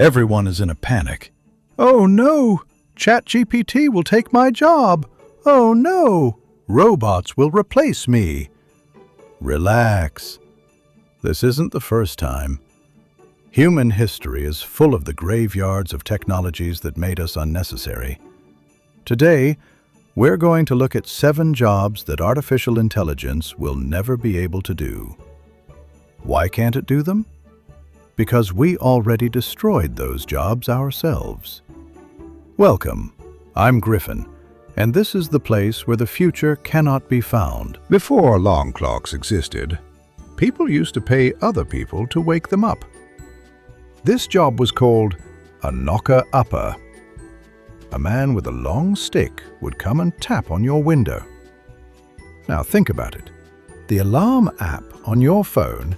Everyone is in a panic. Oh no! ChatGPT will take my job! Oh no! Robots will replace me! Relax. This isn't the first time. Human history is full of the graveyards of technologies that made us unnecessary. Today, we're going to look at 7 jobs that artificial intelligence will never be able to do. Why can't it do them? Because we already destroyed those jobs ourselves. Welcome, I'm Griffin, and this is the place where the future cannot be found. Before alarm clocks existed, people used to pay other people to wake them up. This job was called a knocker-upper. A man with a long stick would come and tap on your window. Now think about it. The alarm app on your phone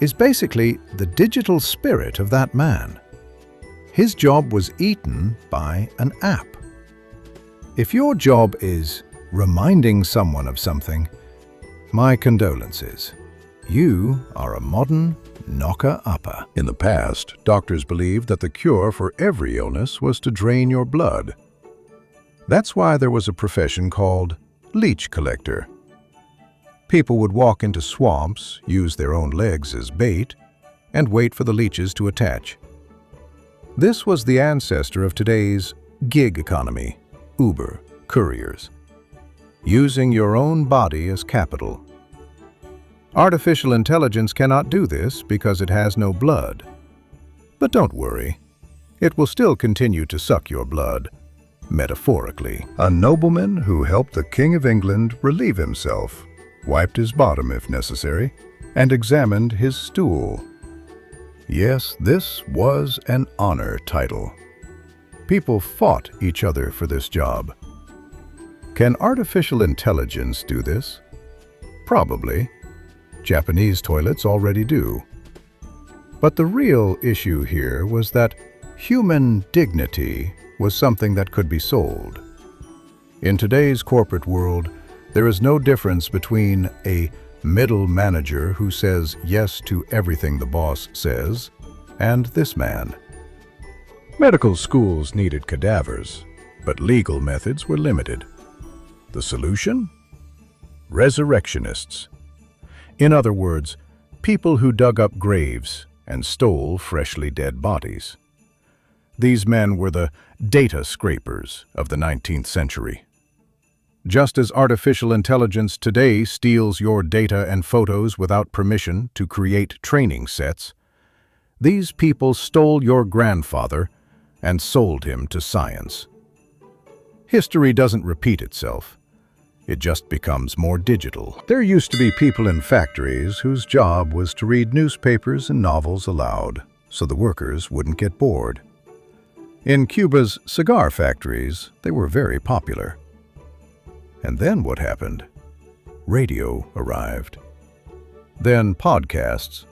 is basically the digital spirit of that man. His job was eaten by an app. If your job is reminding someone of something, my condolences. You are a modern knocker-upper. In the past, doctors believed that the cure for every illness was to drain your blood. That's why there was a profession called leech collector. People would walk into swamps, use their own legs as bait, and wait for the leeches to attach. This was the ancestor of today's gig economy, Uber, couriers. Using your own body as capital. Artificial intelligence cannot do this because it has no blood. But don't worry, it will still continue to suck your blood, metaphorically. A nobleman who helped the King of England relieve himself, wiped his bottom if necessary, and examined his stool. Yes, this was an honor title. People fought each other for this job. Can artificial intelligence do this? Probably. Japanese toilets already do. But the real issue here was that human dignity was something that could be sold. In today's corporate world, there is no difference between a middle manager who says yes to everything the boss says and this man. Medical schools needed cadavers, but legal methods were limited. The solution? Resurrectionists. In other words, people who dug up graves and stole freshly dead bodies. These men were the data scrapers of the 19th century. Just as artificial intelligence today steals your data and photos without permission to create training sets, these people stole your grandfather and sold him to science. History doesn't repeat itself. It just becomes more digital. There used to be people in factories whose job was to read newspapers and novels aloud, so the workers wouldn't get bored. In Cuba's cigar factories, they were very popular. And then what happened? Radio arrived. Then podcasts.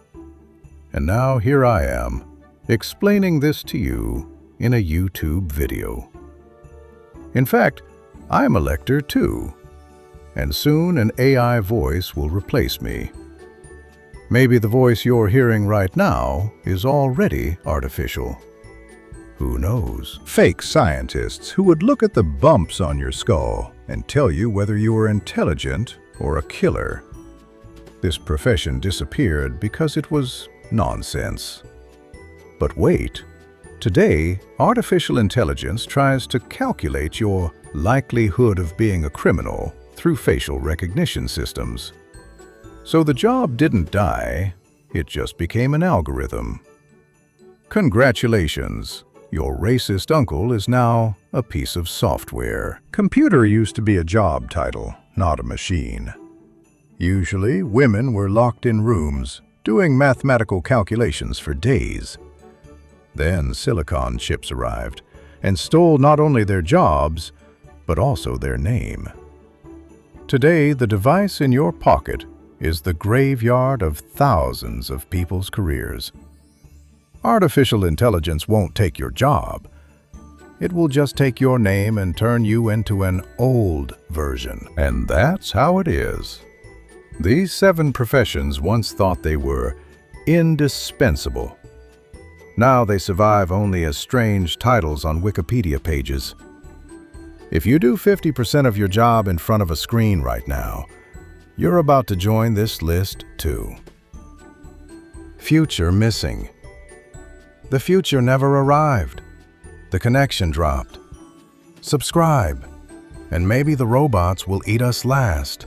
And now here I am, explaining this to you in a YouTube video. In fact, I'm a lector too. And soon an AI voice will replace me. Maybe the voice you're hearing right now is already artificial. Who knows? Fake scientists who would look at the bumps on your skull and tell you whether you were intelligent or a killer. This profession disappeared because it was nonsense. But wait, today artificial intelligence tries to calculate your likelihood of being a criminal through facial recognition systems. So the job didn't die, it just became an algorithm. Congratulations, your racist uncle is now a piece of software. Computer used to be a job title, not a machine. Usually, women were locked in rooms, doing mathematical calculations for days. Then silicon chips arrived and stole not only their jobs, but also their name. Today, the device in your pocket is the graveyard of thousands of people's careers. Artificial intelligence won't take your job. It will just take your name and turn you into an old version. And that's how it is. These 7 professions once thought they were indispensable. Now they survive only as strange titles on Wikipedia pages. If you do 50% of your job in front of a screen right now, you're about to join this list too. Future missing. The future never arrived. The connection dropped. Subscribe, and maybe the robots will eat us last.